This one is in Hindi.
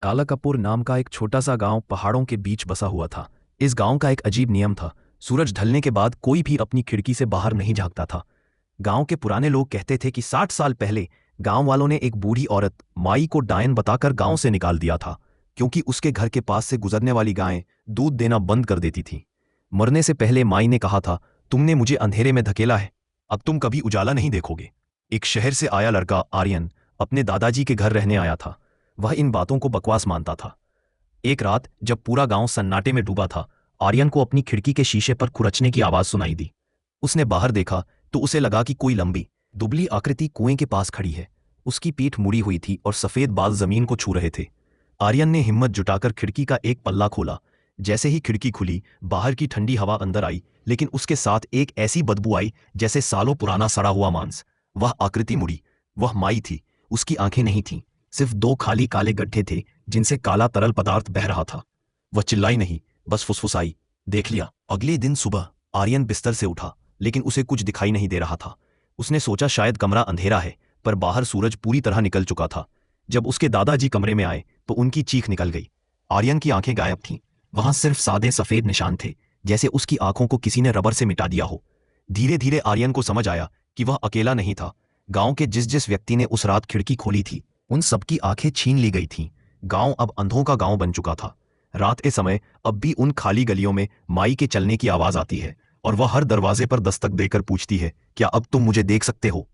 कालाकपूर नाम का एक छोटा सा गांव पहाड़ों के बीच बसा हुआ था। इस गांव का एक अजीब नियम था। सूरज ढलने के बाद कोई भी अपनी खिड़की से बाहर नहीं झांकता था। गांव के पुराने लोग कहते थे कि 60 साल पहले गांव वालों ने एक बूढ़ी औरत माई को डायन बताकर गांव से निकाल दिया था, क्योंकि उसके घर के पास से गुजरने वाली गायें दूध देना बंद कर देती थीं। मरने से पहले माई ने कहा था, तुमने मुझे अंधेरे में धकेला है, अब तुम कभी उजाला नहीं देखोगे। एक शहर से आया लड़का आर्यन अपने दादाजी के घर रहने आया था। वह इन बातों को बकवास मानता था। एक रात जब पूरा गांव सन्नाटे में डूबा था, आर्यन को अपनी खिड़की के शीशे पर खुरचने की आवाज सुनाई दी। उसने बाहर देखा तो उसे लगा कि कोई लंबी दुबली आकृति कुएं के पास खड़ी है। उसकी पीठ मुड़ी हुई थी और सफेद बाल जमीन को छू रहे थे। आर्यन ने हिम्मत जुटाकर खिड़की का एक पल्ला खोला। जैसे ही खिड़की खुली, बाहर की ठंडी हवा अंदर आई, लेकिन उसके साथ एक ऐसी बदबू आई जैसे सालों पुराना सड़ा हुआ मांस। वह आकृति मुड़ी। वह माई थी। उसकी आंखें नहीं थीं, सिर्फ दो खाली काले गड्ढे थे जिनसे काला तरल पदार्थ बह रहा था। वह चिल्लाई नहीं, बस फुसफुसाई, देख लिया। अगले दिन सुबह आर्यन बिस्तर से उठा, लेकिन उसे कुछ दिखाई नहीं दे रहा था। उसने सोचा शायद कमरा अंधेरा है, पर बाहर सूरज पूरी तरह निकल चुका था। जब उसके दादाजी कमरे में आए तो उनकी चीख निकल गई। आर्यन की आंखें गायब थीं। वहां सिर्फ सादे सफेद निशान थे, जैसे उसकी आंखों को किसी ने रबर से मिटा दिया हो। धीरे धीरे आर्यन को समझ आया कि वह अकेला नहीं था। गांव के जिस जिस व्यक्ति ने उस रात खिड़की खोली थी, उन सबकी आंखें छीन ली गई थीं। गांव अब अंधों का गांव बन चुका था। रात के समय अब भी उन खाली गलियों में माई के चलने की आवाज आती है, और वह हर दरवाजे पर दस्तक देकर पूछती है, क्या अब तुम मुझे देख सकते हो।